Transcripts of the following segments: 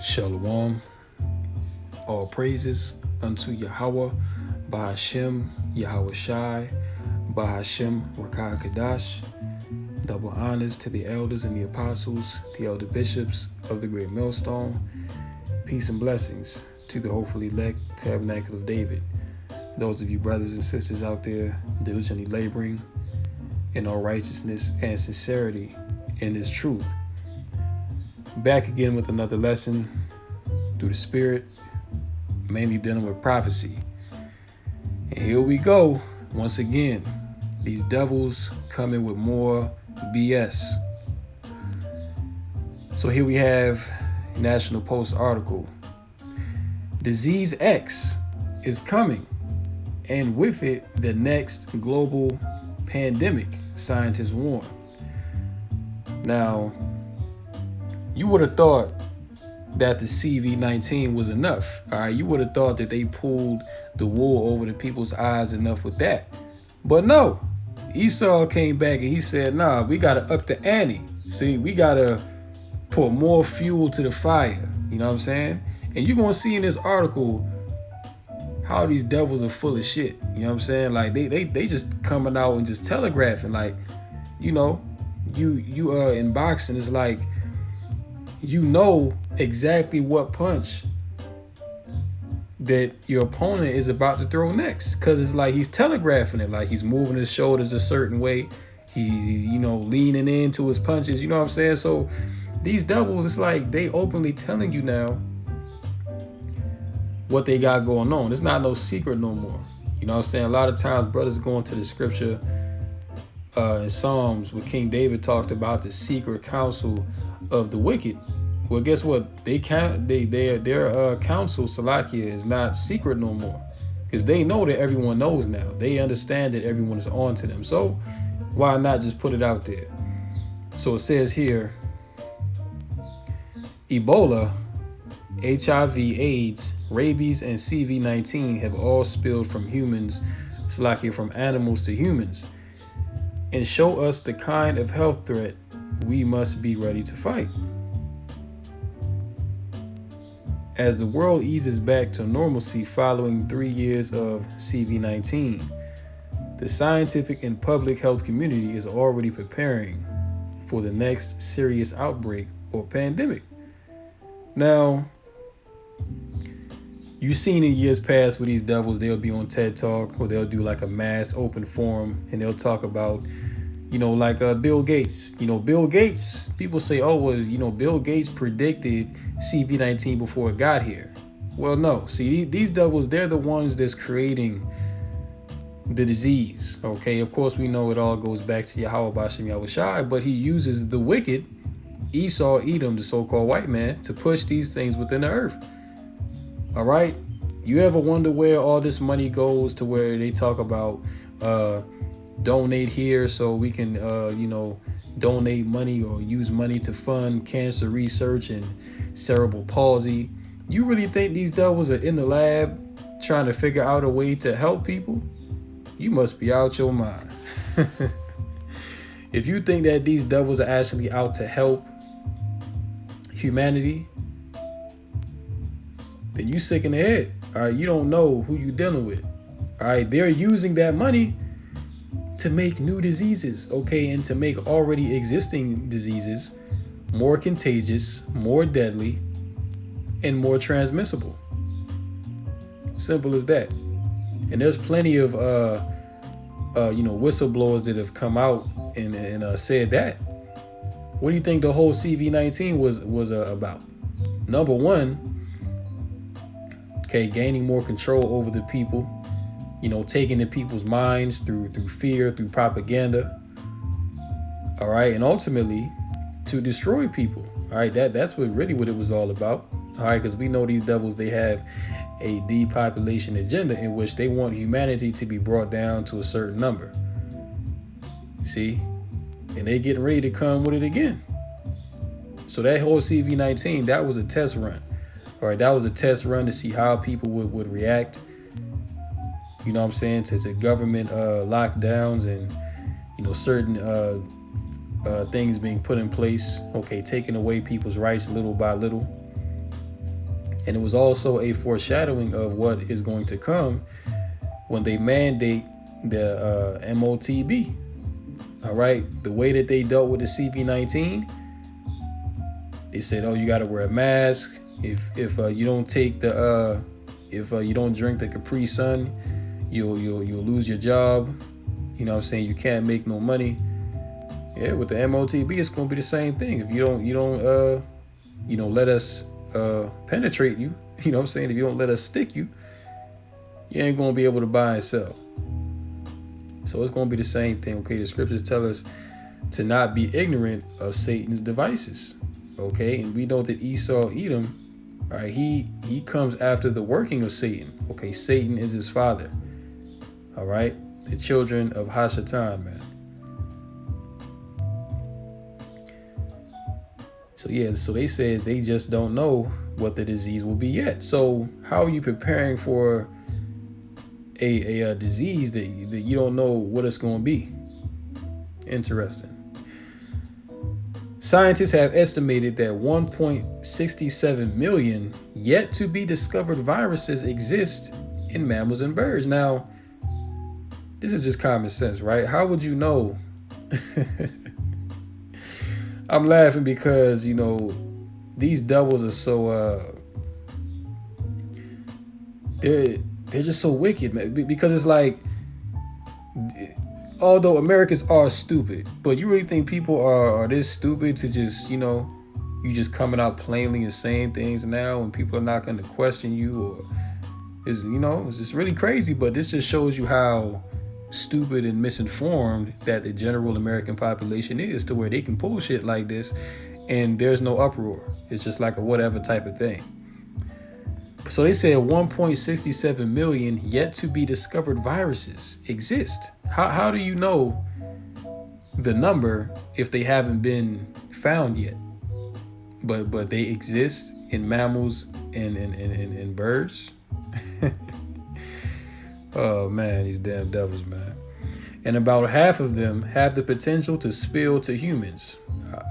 Shalom. All praises unto Yahweh, Bahashem, Yahweh Shai, Bahashem, Rakah Kadash. Double honors to the elders and the apostles, the elder bishops of the great millstone. Peace and blessings to the hopefully elect tabernacle of David. Those of you brothers and sisters out there diligently laboring in all righteousness and sincerity in this truth. Back again with another lesson through the Spirit, mainly dealing with prophecy. And here we go. Once again, these devils coming with more BS. So here we have a National Post article. Disease X is coming, and with it, the next global pandemic, scientists warn. Now, you would have thought that the CV-19 was enough. All right, you would have thought that they pulled the wool over the people's eyes enough with that. But no, Esau came back and he said, nah, we got to up the ante. See, we got to put more fuel to the fire. You know what I'm saying? And you're going to see in this article how these devils are full of shit. You know what I'm saying? Like they just coming out and just telegraphing. Like, you know, you in boxing, it's like, you know exactly what punch that your opponent is about to throw next, because it's like he's telegraphing it, like he's moving his shoulders a certain way, he leaning into his punches, you know what I'm saying? So these devils, it's like they openly telling you now what they got going on. It's not no secret no more. You know what I'm saying? A lot of times brothers go into the scripture in Psalms where King David talked about the secret counsel of the wicked. Well, guess what? Their counsel, Salakia, is not secret no more, because they know that everyone knows now. They understand that everyone is on to them. So why not just put it out there? So it says here, Ebola, HIV, AIDS, rabies, and CV-19 have all spilled from humans, Salakia, from animals to humans, and show us the kind of health threat we must be ready to fight. As the world eases back to normalcy following 3 years of CV-19, the scientific and public health community is already preparing for the next serious outbreak or pandemic. Now, you've seen in years past with these devils, they'll be on TED Talk, or they'll do like a mass open forum, and they'll talk about, like Bill Gates. Bill Gates, people say, oh, well, Bill Gates predicted CV-19 before it got here. Well, no. See, these devils, they're the ones that's creating the disease. Okay, of course, we know it all goes back to Yahweh Bashem Yahweh Shai, but he uses the wicked, Esau, Edom, the so-called white man, to push these things within the earth. All right? You ever wonder where all this money goes to, where they talk about donate here so we can, donate money or use money to fund cancer research and cerebral palsy? You really think these devils are in the lab trying to figure out a way to help people? You must be out your mind. If you think that these devils are actually out to help humanity, then you sick in the head. All right, you don't know who you dealing with. All right, they're using that money to make new diseases, okay, and to make already existing diseases more contagious, more deadly, and more transmissible. Simple as that. And there's plenty of whistleblowers that have come out and said that. What do you think the whole CV-19 was about? Number one, okay, gaining more control over the people, taking the people's minds through fear, through propaganda. All right, and ultimately to destroy people. All right, that's what it was all about. All right, because we know these devils, they have a depopulation agenda in which they want humanity to be brought down to a certain number. See, and they getting ready to come with it again. So that whole CV-19, that was a test run. All right, that was a test run to see how people would react. You know what I'm saying, to government lockdowns and certain things being put in place, okay, taking away people's rights little by little. And it was also a foreshadowing of what is going to come when they mandate the MOTB. All right, the way that they dealt with the CV-19, they said, "Oh, you got to wear a mask. If you don't take the if you don't drink the Capri Sun, you'll lose your job. You know what I'm saying? You can't make no money." Yeah, with the MOTB, it's gonna be the same thing. If you don't let us penetrate you, you know what I'm saying? If you don't let us stick you, you ain't gonna be able to buy and sell. So it's gonna be the same thing. Okay, the scriptures tell us to not be ignorant of Satan's devices. Okay, and we know that Esau, Edom, all right, he comes after the working of Satan. Okay, Satan is his father. All right, the children of Hashatan, man. So yeah, so they said they just don't know what the disease will be yet. So how are you preparing for a disease that you don't know what it's going to be? Interesting. Scientists have estimated that 1.67 million yet to be discovered viruses exist in mammals and birds. Now, this is just common sense, right? How would you know? I'm laughing because, these devils are so they're just so wicked, man. Because it's like, although Americans are stupid, but you really think people are this stupid to just, you just coming out plainly and saying things now and people are not going to question you, or it's just really crazy. But this just shows you how stupid and misinformed that the general American population is, to where they can pull shit like this and there's no uproar. It's just like a whatever type of thing. So they said 1.67 million yet to be discovered viruses exist. How do you know the number if they haven't been found yet? But they exist in mammals and birds. Oh man, these damn devils, man. And about half of them have the potential to spill to humans.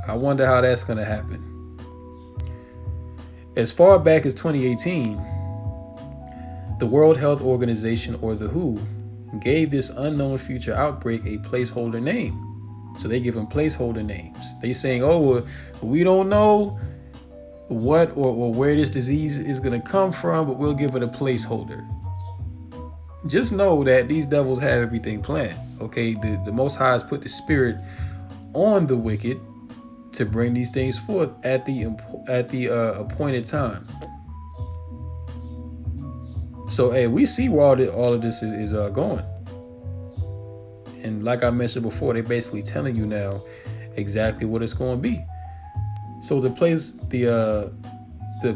I wonder how that's going to happen. As far back as 2018, the World Health Organization, or the WHO, gave this unknown future outbreak a placeholder name. So they give them placeholder names. They saying, "Oh, well, we don't know what or where this disease is going to come from, but we'll give it a placeholder." Just know that these devils have everything planned. Okay, the Most High has put the spirit on the wicked to bring these things forth at the appointed time. So hey, we see where all of this is going. And like I mentioned before, they're basically telling you now exactly what it's going to be. So the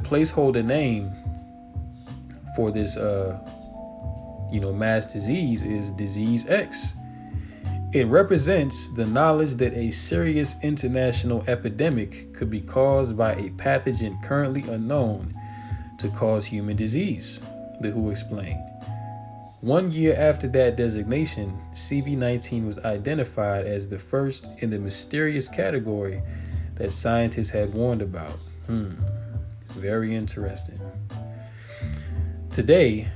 placeholder name for this mass disease is Disease X. It represents the knowledge that a serious international epidemic could be caused by a pathogen currently unknown to cause human disease, the WHO explained. 1 year after that designation, CV-19 was identified as the first in the mysterious category that scientists had warned about. Very interesting. Today,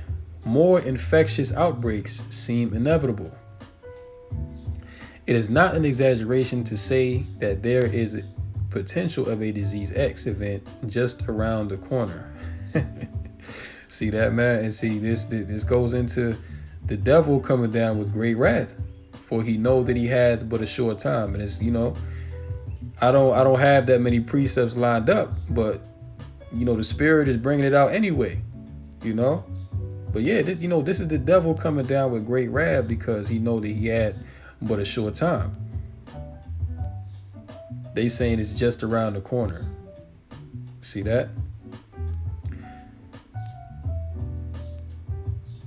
more infectious outbreaks seem inevitable. It is not an exaggeration to say that there is a potential of a Disease X event just around the corner. See that, man? And see, this goes into the devil coming down with great wrath, for he know that he had but a short time. And it's, I don't have that many precepts lined up, but the spirit is bringing it out anyway, But yeah, this is the devil coming down with great wrath because he know that he had but a short time. They saying it's just around the corner. See that?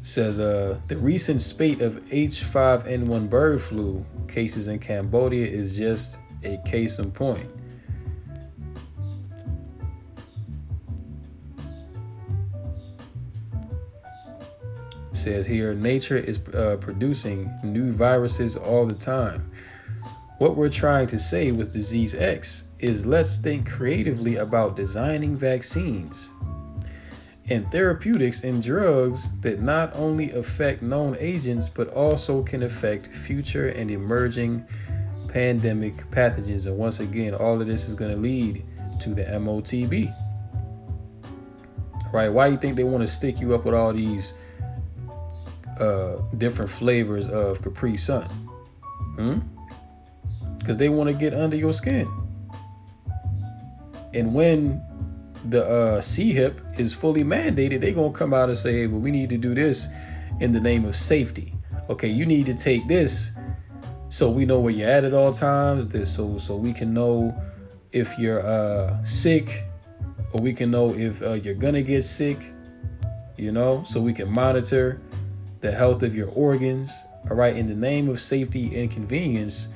Says the recent spate of H5N1 bird flu cases in Cambodia is just a case in point. Says here, nature is producing new viruses all the time. What we're trying to say with Disease X is let's think creatively about designing vaccines. and therapeutics and drugs that not only affect known agents but also can affect future and emerging pandemic pathogens. And once again, all of this is going to lead to the MOTB. Right? Why do you think they want to stick you up with all these different flavors of Capri Sun? Because they want to get under your skin. And when the CHIP is fully mandated, they're going to come out and say, hey, well, we need to do this in the name of safety. Okay, you need to take this so we know where you're at all times, so we can know if you're sick, or we can know if you're going to get sick, so we can monitor the health of your organs. All right, in the name of safety and convenience,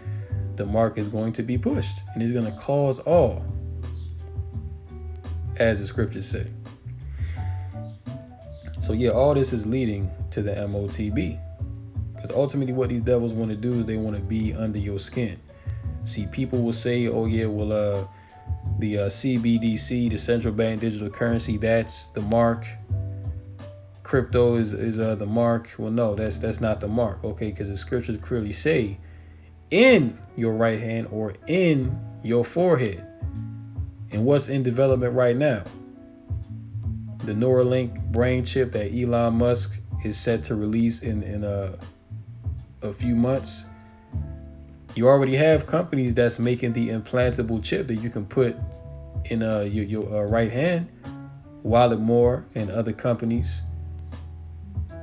the mark is going to be pushed, and it's going to cause all, as the scriptures say. So yeah, all this is leading to the MOTB, because ultimately what these devils want to do is they want to be under your skin. See, people will say, oh yeah, well, the CBDC, the central bank digital currency, that's the mark. Crypto is the mark. Well, no, that's not the mark. Okay, because the scriptures clearly say in your right hand or in your forehead. And what's in development right now? The Neuralink brain chip that Elon Musk is set to release in a few months. You already have companies that's making the implantable chip that you can put in your right hand. Walletmore and other companies.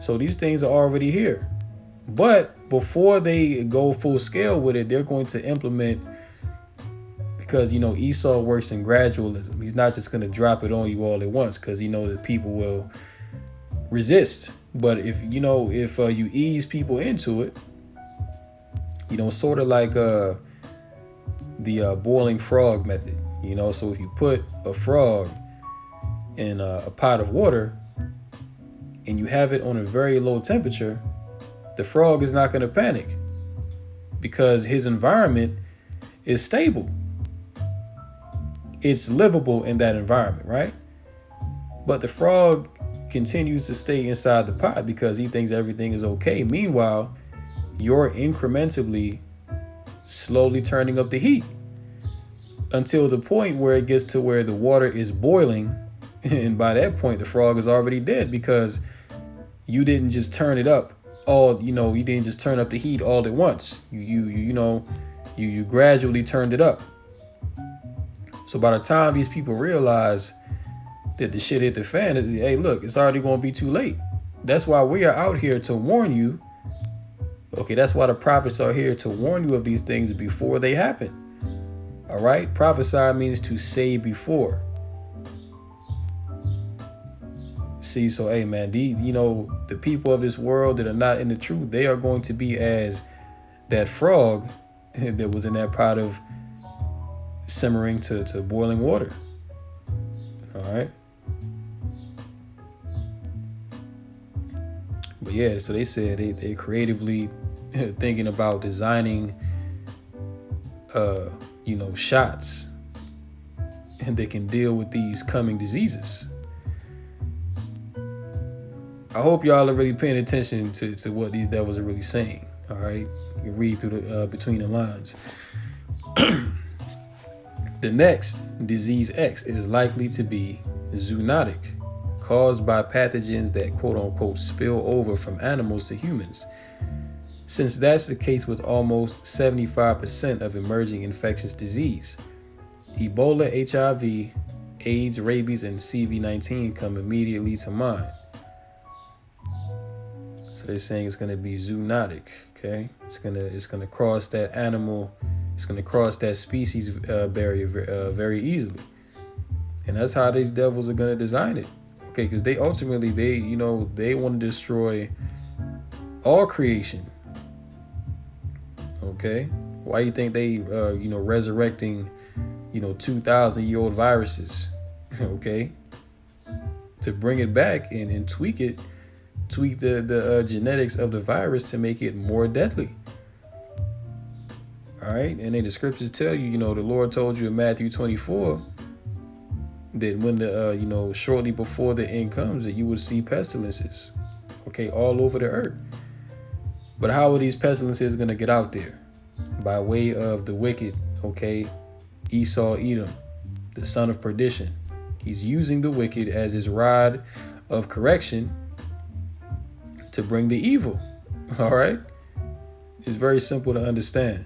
So these things are already here. But before they go full scale with it, they're going to implement, because Esau works in gradualism. He's not just going to drop it on you all at once, because that people will resist. But if you ease people into it, sort of like the boiling frog method. So if you put a frog in a pot of water and you have it on a very low temperature, the frog is not going to panic because his environment is stable. It's livable in that environment, right? But the frog continues to stay inside the pot because he thinks everything is okay. Meanwhile, you're incrementally slowly turning up the heat until the point where it gets to where the water is boiling. And by that point, the frog is already dead because you didn't just turn it up you didn't just turn up the heat all at once. You gradually turned it up. So by the time these people realize that the shit hit the fan, hey, look, it's already going to be too late. That's why we are out here to warn you. Okay, that's why the prophets are here to warn you of these things before they happen. All right? Prophesy means to say before. See, so hey man, the people of this world that are not in the truth, they are going to be as that frog that was in that pot of simmering to boiling water. All right. But yeah, so they said they creatively thinking about designing shots and they can deal with these coming diseases. I hope y'all are really paying attention to what these devils are really saying. All right, you can read through the between the lines. The next disease X is likely to be zoonotic, caused by pathogens that quote unquote spill over from animals to humans. Since that's the case with almost 75% of emerging infectious disease, Ebola, HIV, AIDS, rabies, and CV-19 come immediately to mind. So they're saying it's going to be zoonotic, okay? It's gonna cross that animal, it's going to cross that species barrier very easily. And that's how these devils are going to design it, okay? Because they ultimately, they want to destroy all creation, okay? Why do you think they, resurrecting, 2,000-year-old viruses, okay? To bring it back and tweak the genetics of the virus to make it more deadly. All right. And then the scriptures tell you, the Lord told you in Matthew 24 that when the shortly before the end comes, that you would see pestilences, okay, all over the earth. But how are these pestilences going to get out there? By way of the wicked, okay, Esau Edom, the son of perdition. He's using the wicked as his rod of correction to bring the evil. All right, it's very simple to understand.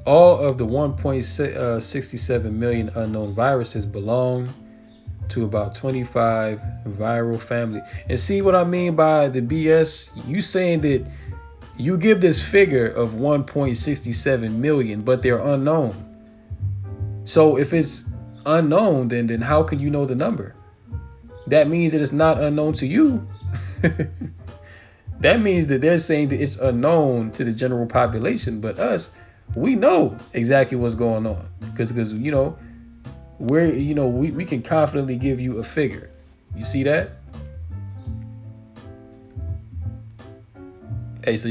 All of the 1.67 million unknown viruses belong to about 25 viral family. And see what I mean by the BS? You saying that you give this figure of 1.67 million, but they're unknown. So if it's unknown, then how can you know the number? That means that it's not unknown to you. That means that they're saying that it's unknown to the general population, but us, we know exactly what's going on because we can confidently give you a figure. You see that? Hey, so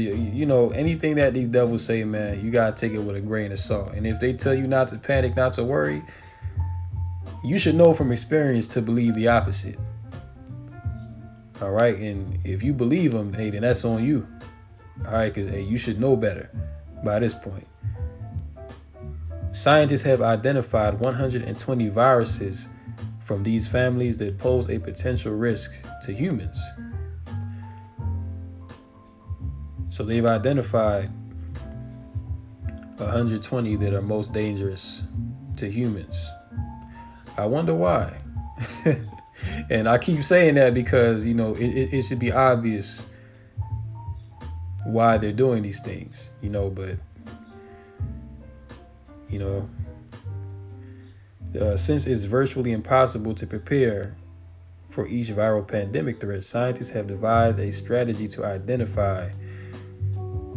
anything that these devils say, man, you gotta take it with a grain of salt. And if they tell you not to panic, not to worry, you should know from experience to believe the opposite. All right, and if you believe them, hey, then that's on you. All right, because hey, you should know better by this point. Scientists have identified 120 viruses from these families that pose a potential risk to humans. So they've identified 120 that are most dangerous to humans. I wonder why. And I keep saying that because, it should be obvious why they're doing these things, but since it's virtually impossible to prepare for each viral pandemic threat, scientists have devised a strategy to identify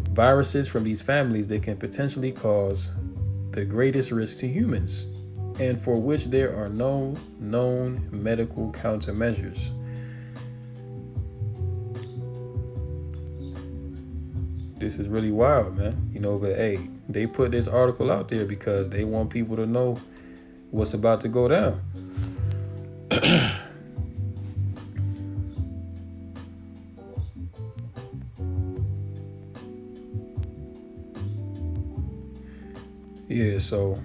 viruses from these families that can potentially cause the greatest risk to humans and for which there are no known medical countermeasures. This is really wild, man. But hey, they put this article out there because they want people to know what's about to go down. Yeah, so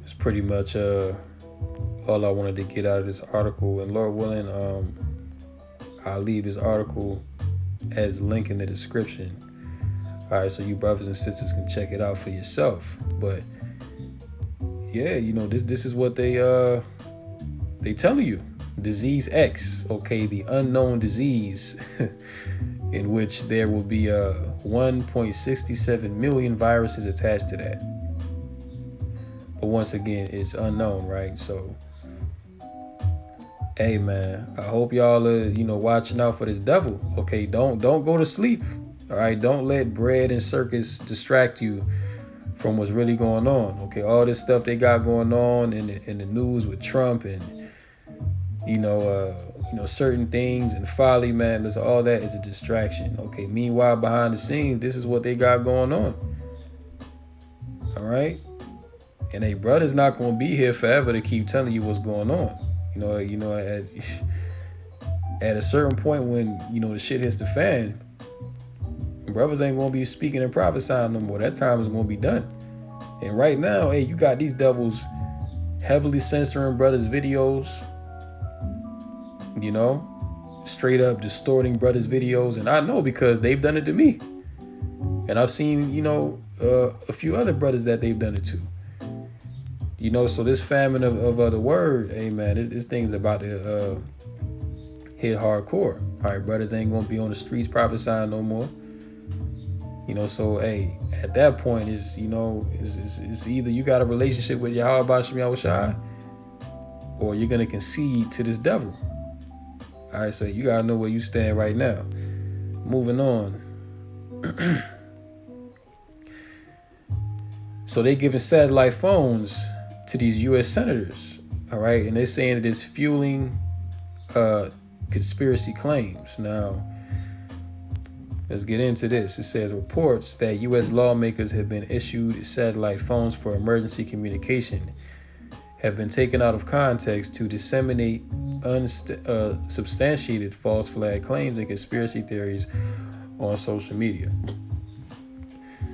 it's pretty much all I wanted to get out of this article. And Lord willing, I'll leave this article as a link in the description. All right, so you brothers and sisters can check it out for yourself. But yeah, this is what they telling you. Disease X, okay, the unknown disease in which there will be 1.67 million viruses attached to that. But once again, it's unknown, right? So hey man, I hope y'all are watching out for this devil. Okay, don't go to sleep. All right, don't let bread and circus distract you from what's really going on. Okay, all this stuff they got going on in the news with Trump and certain things and folly, man. Listen, all that is a distraction. Okay, meanwhile, behind the scenes, this is what they got going on. All right, and a brother's not going to be here forever to keep telling you what's going on. At a certain point when the shit hits the fan, brothers ain't going to be speaking and prophesying no more. That time is going to be done. And right now, hey, you got these devils heavily censoring brothers' videos. Straight up distorting brothers' videos. And I know because they've done it to me. And I've seen, a few other brothers that they've done it to. So this famine of the word, hey man, this thing's about to hit hardcore. All right, brothers ain't going to be on the streets prophesying no more. So hey, at that point, it's either you got a relationship with Yahweh Bashim Yahushai, or you're going to concede to this devil. All right, so you got to know where you stand right now. Moving on. So they giving satellite phones to these U.S. senators, all right? And they're saying that it's fueling conspiracy claims. Now, let's get into this. It says reports that U.S. lawmakers have been issued satellite phones for emergency communication have been taken out of context to disseminate unsubstantiated false flag claims and conspiracy theories on social media.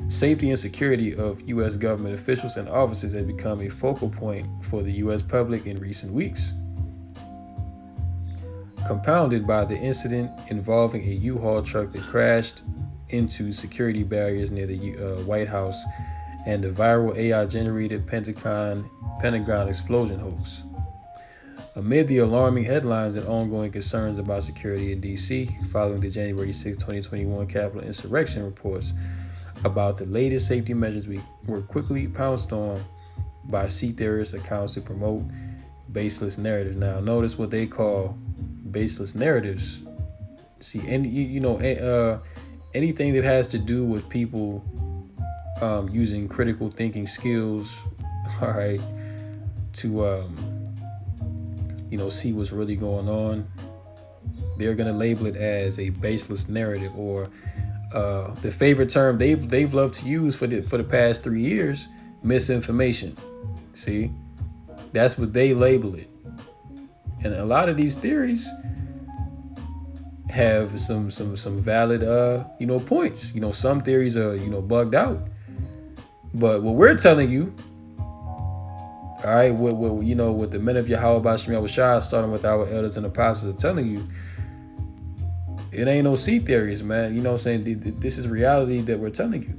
Safety and security of U.S. government officials and officers has become a focal point for the U.S. public in recent weeks, compounded by the incident involving a U-Haul truck that crashed into security barriers near the White House and the viral AI-generated Pentagon explosion hoax. Amid the alarming headlines and ongoing concerns about security in D.C. following the January 6, 2021 Capitol insurrection, reports about the latest safety measures were quickly pounced on by sea theorist accounts to promote baseless narratives. Now, notice what they call baseless narratives. See, and anything that has to do with people using critical thinking skills, all right, to see what's really going on, they're gonna label it as a baseless narrative, or the favorite term they've loved to use for the past 3 years, misinformation. See, that's what they label it, and a lot of these theories have some valid points. Some theories are bugged out, but what we're telling you, all right, what the men of Yahweh Bashim Yahushua, starting with our elders and apostles, are telling you, it ain't no sea theories, man. You know what I'm saying? This is reality that we're telling you.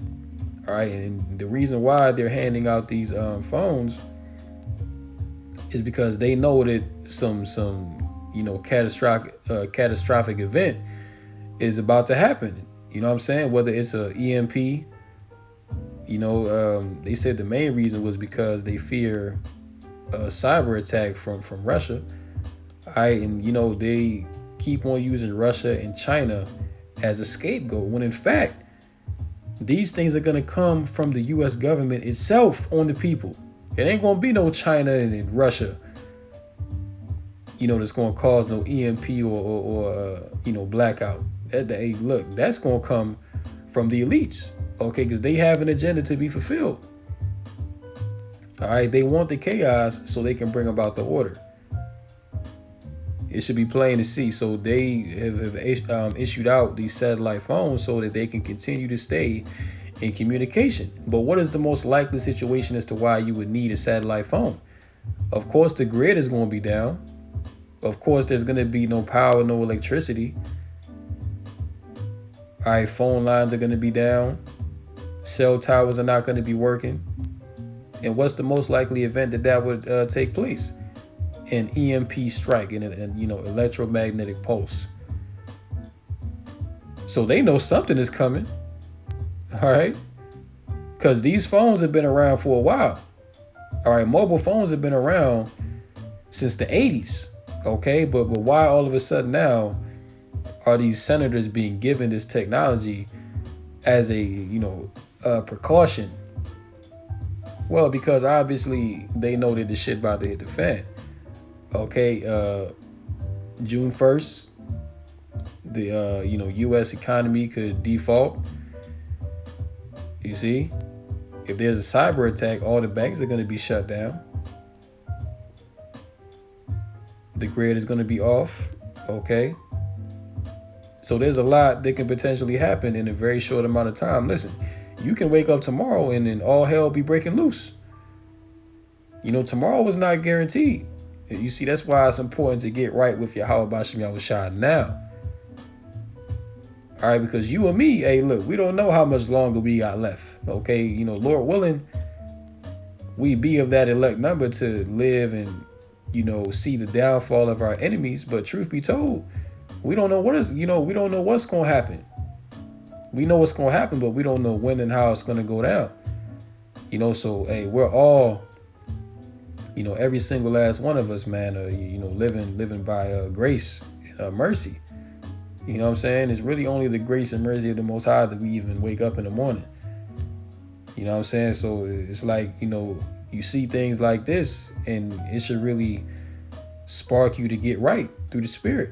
All right, and the reason why they're handing out these phones is because they know that some catastrophic event is about to happen. You know what I'm saying? Whether it's a EMP, they said the main reason was because they fear a cyber attack from Russia. And they keep on using Russia and China as a scapegoat, when in fact these things are going to come from the U.S. government itself on the people. It ain't going to be no China and Russia that's going to cause no EMP or blackout. Hey, look, that's going to come from the elites, okay, because they have an agenda to be fulfilled. All right, they want the chaos so they can bring about the order. It should be plain to see. So they have issued out these satellite phones so that they can continue to stay in communication. But what is the most likely situation as to why you would need a satellite phone? Of course, the grid is going to be down. Of course, there's going to be no power, no electricity. All right, phone lines are going to be down. Cell towers are not going to be working. And what's the most likely event that would take place? An EMP strike and electromagnetic pulse. So they know something is coming. All right, because these phones have been around for a while. All right, mobile phones have been around since the 80s. Okay, but why all of a sudden now are these senators being given this technology as a precaution? Well, because obviously they know that the shit about to hit the fan. Okay, June 1st, the U.S. economy could default. You see, if there's a cyber attack, all the banks are going to be shut down. The grid is going to be off. Okay, so there's a lot that can potentially happen in a very short amount of time. Listen, you can wake up tomorrow and then all hell be breaking loose. Tomorrow is not guaranteed. You see, that's why it's important to get right with Yahweh Bashim Yahushua now. All right, because you and me, hey, look, we don't know how much longer we got left. Okay, Lord willing, we be of that elect number to live and, see the downfall of our enemies. But truth be told, we don't know we don't know what's going to happen. We know what's going to happen, but we don't know when and how it's going to go down. So, hey, we're all, every single last one of us, man, living by grace and mercy. You know what I'm saying? It's really only the grace and mercy of the Most High that we even wake up in the morning. You know what I'm saying? So it's like, you see things like this and it should really spark you to get right through the Spirit.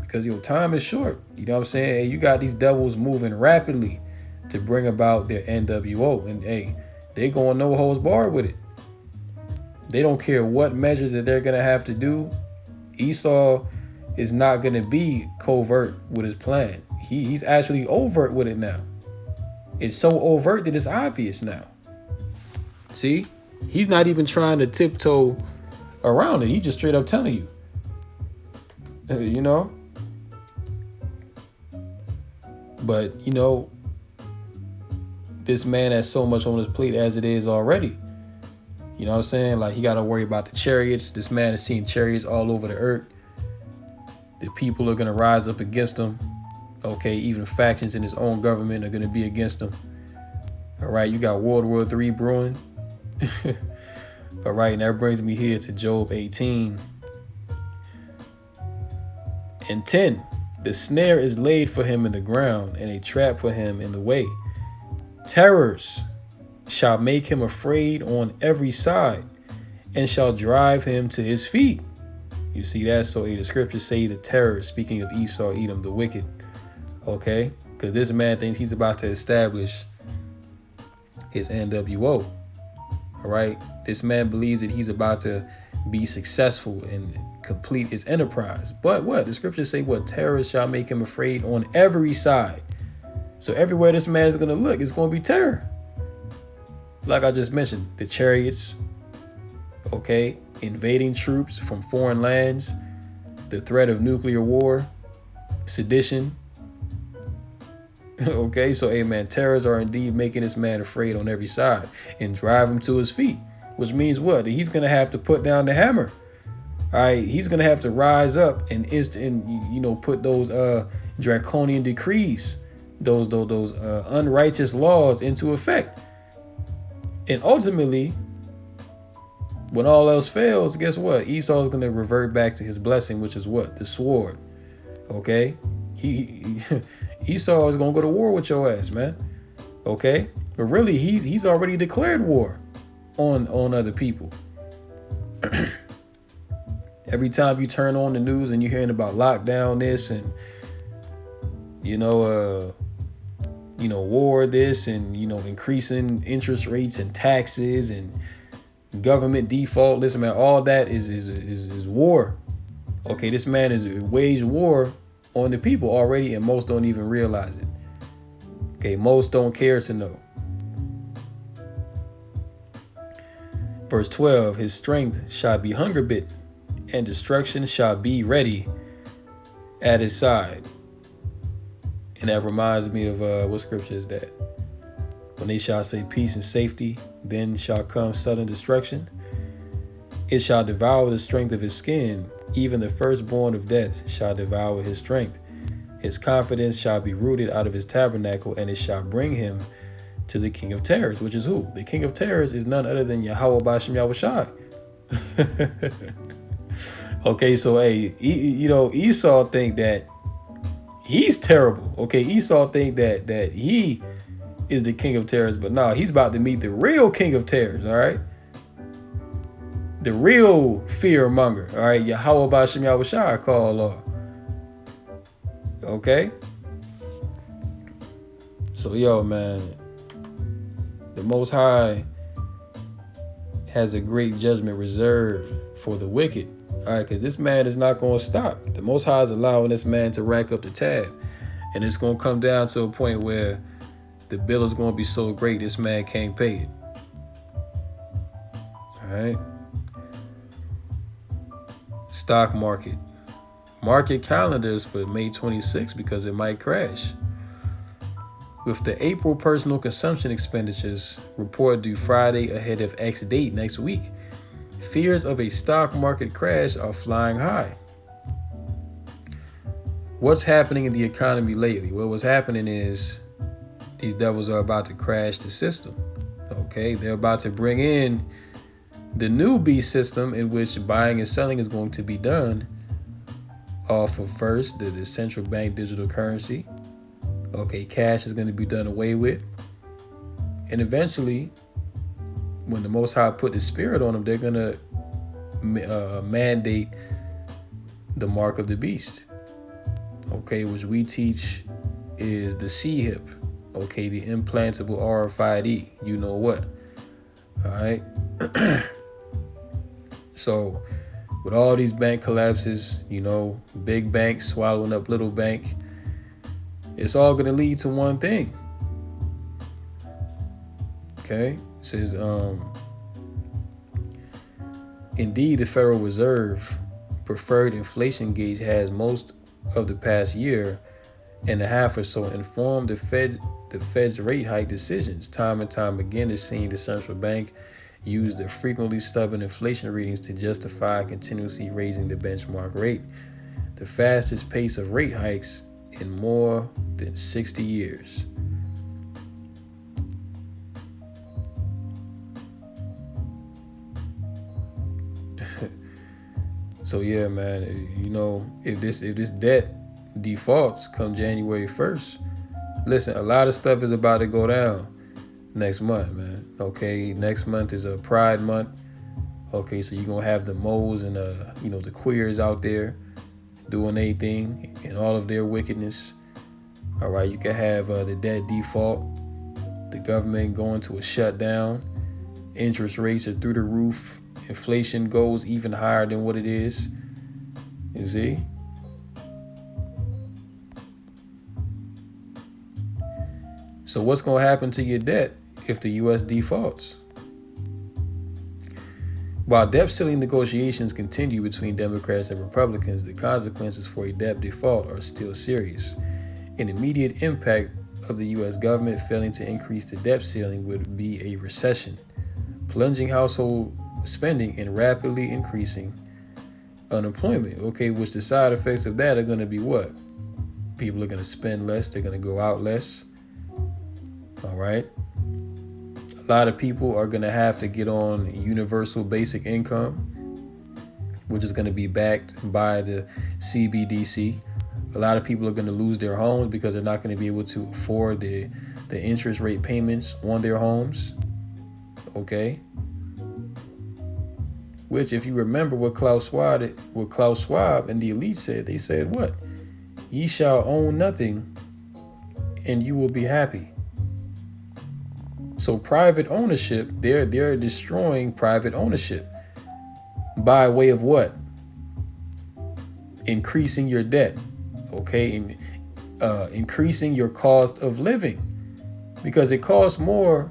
because your time is short. You know what I'm saying? Hey, you got these devils moving rapidly to bring about their NWO, and hey, they going no holds barred with it. They don't care what measures that they're gonna have to do. Esau is not gonna be covert with his plan. He's actually overt with it now. It's so overt that it's obvious now. See, he's not even trying to tiptoe around it. He just straight up telling you. You know. But you know, this man has so much on his plate as it is already. You know what I'm saying? Like, he got to worry about the chariots. This man is seeing chariots all over the earth. The people are going to rise up against him. Okay, even factions in his own government are going to be against him. All right, you got World War III brewing. All right, and that brings me here to Job 18 and 10. The snare is laid for him in the ground, and a trap for him in the way. Terrors shall make him afraid on every side, and shall drive him to his feet. You see that? So the scriptures say the terror, speaking of Esau, Edom, the wicked. Okay? Because this man thinks he's about to establish his NWO. All right? This man believes that he's about to be successful and complete his enterprise. But what? The scriptures say what? Terrors shall make him afraid on every side. So everywhere this man is going to look, it's going to be terror. Like I just mentioned, the chariots, okay, invading troops from foreign lands, the threat of nuclear war, sedition. Okay, so amen. Terrors are indeed making this man afraid on every side and drive him to his feet, which means what? That he's going to have to put down the hammer. All right, he's going to have to rise up and put those draconian decrees, those unrighteous laws into effect. And ultimately, when all else fails, guess what? Esau is going to revert back to his blessing, which is what? The sword. Okay? Esau is going to go to war with your ass, man. Okay? But really, he's already declared war on other people. Every time you turn on the news and you're hearing about lockdown this and, war this and, increasing interest rates and taxes and government default. Listen, man, all that is war. Okay, this man is waged war on the people already, and most don't even realize it. Okay, most don't care to know. Verse 12, his strength shall be hunger bitten, and destruction shall be ready at his side. And that reminds me of what scripture is that? When they shall say peace and safety, then shall come sudden destruction. It shall devour the strength of his skin. Even the firstborn of death shall devour his strength. His confidence shall be rooted out of his tabernacle, and it shall bring him to the king of terrors, which is who? The king of terrors is none other than Yahweh Bashem Yahushai. Okay, so hey, Esau think that he's terrible. Okay, Esau think that he is the king of terrors, but no, he's about to meet the real king of terrors, all right? The real fear monger, all right? Yahweh Bashem Yahushai call law. Okay? So, yo, man, the Most High has a great judgment reserved for the wicked, all right? Because this man is not going to stop. The Most High is allowing this man to rack up the tab. And it's going to come down to a point where the bill is going to be so great this man can't pay it. All right. Stock market. Market calendars for May 26 because it might crash. With the April personal consumption expenditures report due Friday ahead of X date next week, fears of a stock market crash are flying high. What's happening in the economy lately? Well, what's happening is these devils are about to crash the system. Okay, they're about to bring in the new beast system in which buying and selling is going to be done off of first the central bank digital currency. Okay, cash is going to be done away with. And eventually, when the Most High put the spirit on them, they're going to mandate the mark of the beast. okay, which we teach is the CHIP, okay, the implantable RFID, you know what, all right? So with all these bank collapses, big bank swallowing up little bank, it's all going to lead to one thing. Okay, it says, indeed, the Federal Reserve preferred inflation gauge has most of the past year and a half or so informed the Fed's rate hike decisions. Time and time again, it seemed the central bank used the frequently stubborn inflation readings to justify continuously raising the benchmark rate, the fastest pace of rate hikes in more than 60 years. So yeah, man, if this debt defaults come January 1st, listen, a lot of stuff is about to go down next month, man. Okay, next month is a Pride Month. Okay, so you're gonna have the moles and the queers out there doing their thing and all of their wickedness. All right, you can have the debt default, the government going to a shutdown, interest rates are through the roof, inflation goes even higher than what it is. You see? So what's going to happen to your debt if the U.S. defaults? While debt ceiling negotiations continue between Democrats and Republicans, the consequences for a debt default are still serious. An immediate impact of the U.S. government failing to increase the debt ceiling would be a recession, plunging household spending and rapidly increasing unemployment. Okay, which the side effects of that are going to be what? People are going to spend less, they're going to go out less. All right. A lot of people are going to have to get on universal basic income, which is going to be backed by the CBDC. A lot of people are going to lose their homes because they're not going to be able to afford the interest rate payments on their homes. Okay. Which, if you remember what Klaus Schwab and the elite said, they said what? Ye shall own nothing and you will be happy. So private ownership, they're destroying private ownership by way of what? Increasing your debt, okay? Increasing your cost of living, because it costs more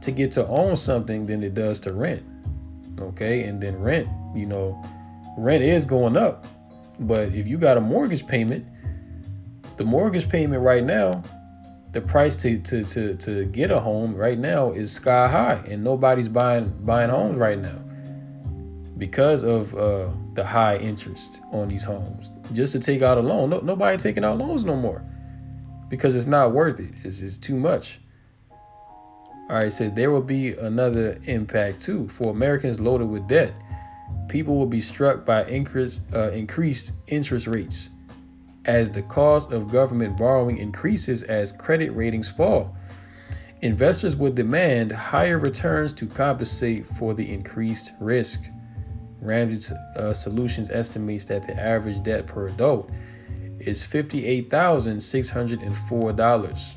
to get to own something than it does to rent, okay? And then rent is going up, but if you got a mortgage payment, the mortgage payment right now, the price to get a home right now is sky high, and nobody's buying homes right now because of the high interest on these homes. Just to take out a loan, nobody taking out loans no more because it's not worth it. It's too much. All right, so there will be another impact too for Americans loaded with debt. People will be struck by increased interest rates as the cost of government borrowing increases as credit ratings fall. Investors would demand higher returns to compensate for the increased risk. Ramsey Solutions estimates that the average debt per adult is $58,604.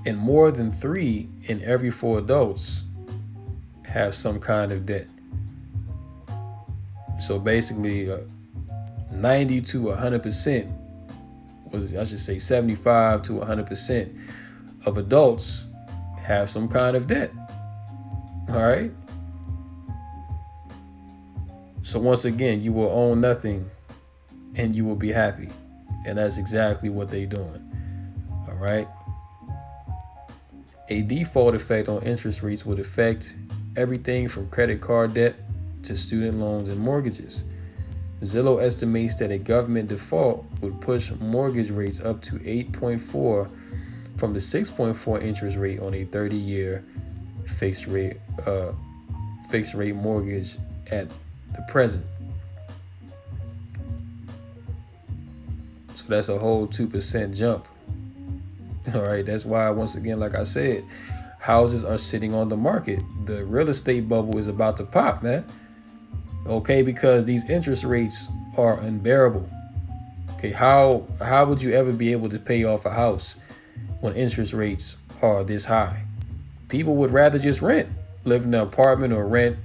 And more than 3 in every 4 adults have some kind of debt. So basically, 90 to 100%, I should say 75 to 100% of adults have some kind of debt. All right. So once again, you will own nothing and you will be happy. And that's exactly what they're doing. All right. A default effect on interest rates would affect everything from credit card debt to student loans and mortgages. Zillow estimates that a government default would push mortgage rates up to 8.4 from the 6.4 interest rate on a 30-year fixed rate mortgage at the present. So that's a whole 2% jump. All right, that's why, once again, like I said, houses are sitting on the market. The real estate bubble is about to pop, man. Okay, because these interest rates are unbearable. Okay, how would you ever be able to pay off a house when interest rates are this high? People would rather just rent, live in an apartment or rent,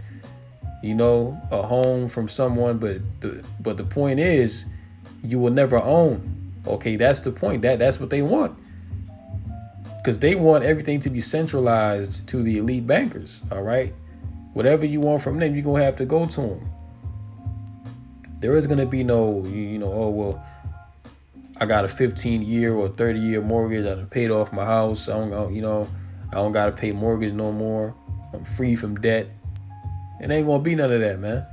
a home from someone. But the point is, you will never own. Okay, that's the point. That's what they want. Because they want everything to be centralized to the elite bankers. All right, whatever you want from them, you're gonna have to go to them. There is gonna be no, oh well, I got a 15-year or 30-year mortgage. I done paid off my house. I don't gotta pay mortgage no more. I'm free from debt. It ain't gonna be none of that, man.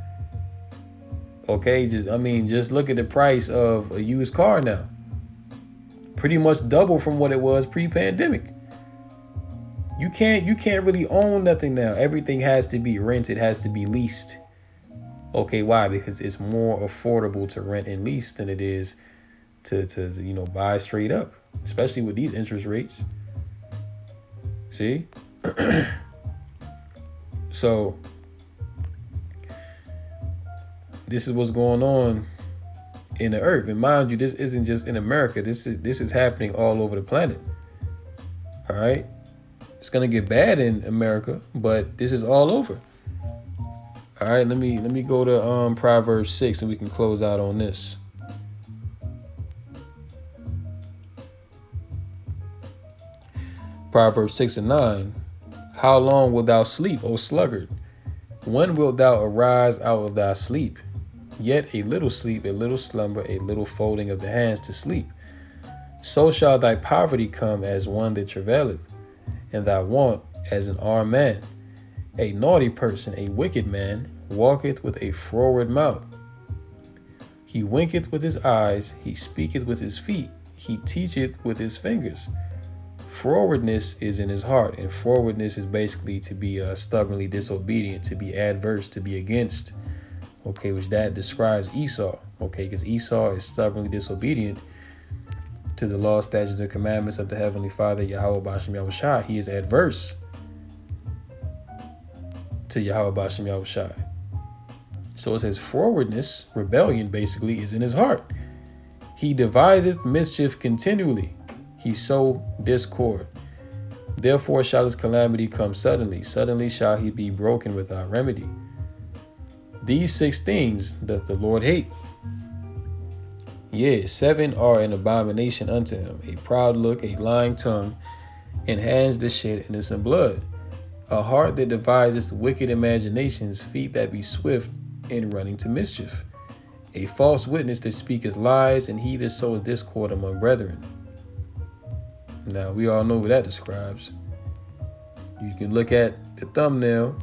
Okay, just look at the price of a used car now. Pretty much double from what it was pre-pandemic. You can't really own nothing now. Everything has to be rented, has to be leased. Okay, why? Because it's more affordable to rent and lease than it is to buy straight up, especially with these interest rates. See? So this is what's going on in the earth. And mind you, this isn't just in America. This is happening all over the planet. All right? It's gonna get bad in America, but this is all over. All right, let me go to Proverbs 6 and we can close out on this. Proverbs 6:9. How long wilt thou sleep, O sluggard? When wilt thou arise out of thy sleep? Yet a little sleep, a little slumber, a little folding of the hands to sleep. So shall thy poverty come as one that travaileth, and thy want as an armed man. A naughty person, a wicked man, walketh with a froward mouth. He winketh with his eyes, he speaketh with his feet, he teacheth with his fingers. Frowardness is in his heart, and frowardness is basically to be stubbornly disobedient, to be adverse, to be against. Okay, which that describes Esau. Okay, because Esau is stubbornly disobedient to the law, statutes, and commandments of the Heavenly Father, Yahweh Bashem Yahushai. He is adverse to Yahweh Bashem Yahushai. So it says frowardness, rebellion, basically, is in his heart. He deviseth mischief continually. He sow discord. Therefore shall his calamity come suddenly. Suddenly shall he be broken without remedy. These 6 things doth the Lord hate. Yea, 7 are an abomination unto him: a proud look, a lying tongue, and hands that shed innocent blood, a heart that deviseth wicked imaginations, feet that be swift in running to mischief, a false witness that speaketh lies, and he that soweth discord among brethren. Now, we all know what that describes. You can look at the thumbnail,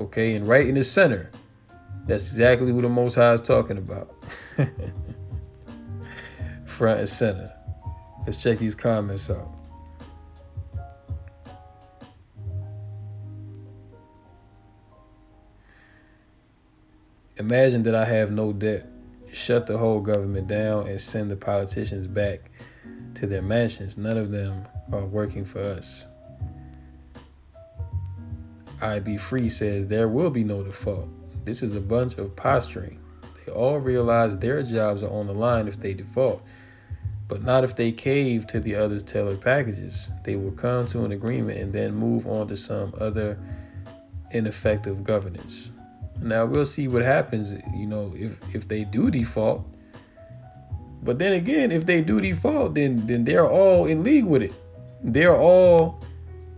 okay, and right in the center, that's exactly what the Most High is talking about. Front and center. Let's check these comments out. Imagine that I have no debt. Shut the whole government down and send the politicians back to their mansions. None of them are working for us. I Be Free says there will be no default. This is a bunch of posturing. They all realize their jobs are on the line if they default, but not if they cave to the others' tailored packages. They will come to an agreement and then move on to some other ineffective governance. Now we'll see what happens, if they do default. But then again, if they do default, then they're all in league with it. They're all,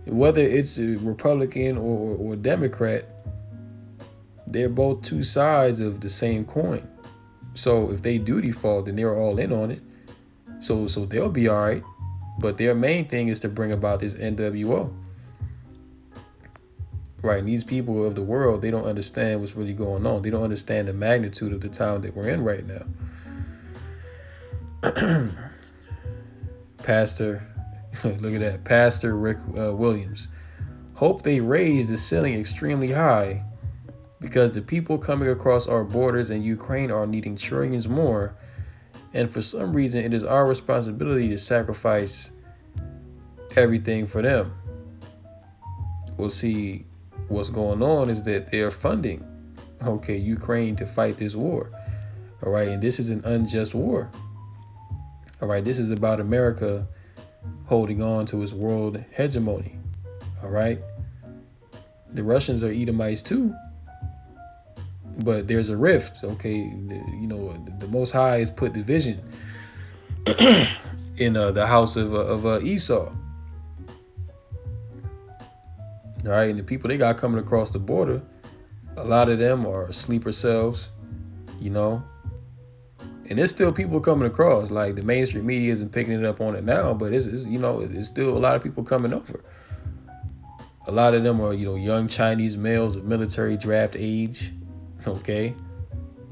whether it's a Republican or Democrat, they're both two sides of the same coin. So if they do default, then they're all in on it. So they'll be all right. But their main thing is to bring about this NWO. Right, and these people of the world, they don't understand what's really going on. They don't understand the magnitude of the time that we're in right now. Pastor, look at that, Pastor Rick Williams. Hope they raise the ceiling extremely high, because the people coming across our borders in Ukraine are needing trillions more, and for some reason it is our responsibility to sacrifice everything for them. We'll see. What's going on is that they're funding, Ukraine to fight this war. All right. And this is an unjust war. All right. This is about America holding on to its world hegemony. All right. The Russians are Edomites too. But there's a rift. Okay. The Most High has put division in the house of Esau. All right. And the people they got coming across the border, a lot of them are sleeper cells, and there's still people coming across. Like the mainstream media isn't picking it up on it now, but it's still a lot of people coming over. A lot of them are young Chinese males of military draft age. Okay,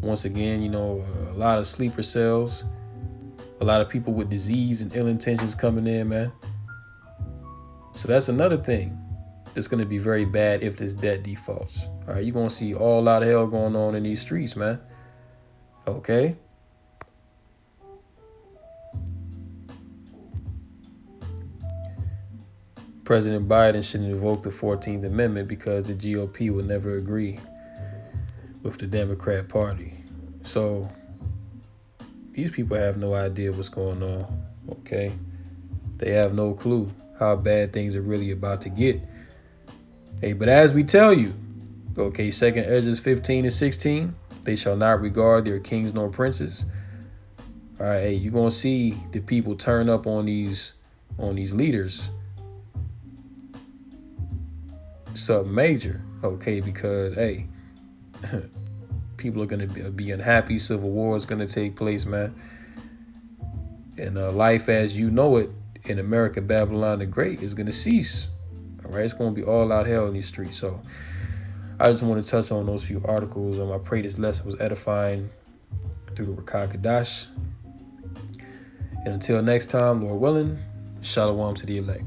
once again, a lot of sleeper cells, a lot of people with disease and ill intentions coming in, man. So that's another thing. It's going to be very bad if this debt defaults. All right, you're going to see all lot of hell going on in these streets, man. Okay. President Biden shouldn't invoke the 14th Amendment because the GOP will never agree with the Democrat Party. So these people have no idea what's going on. Okay. They have no clue how bad things are really about to get. Hey, but as we tell you, okay, 2nd Ezra 15 and 16, they shall not regard their kings nor princes. All right, hey, you're gonna see the people turn up on these leaders. Something major, okay, because hey, people are gonna be unhappy. Civil war is gonna take place, man. And life as you know it in America, Babylon the Great, is gonna cease. All right, it's going to be all out hell in these streets. So I just want to touch on those few articles. I pray this lesson was edifying through the Rakah Kadash. And until next time, Lord willing, shalom to the elect.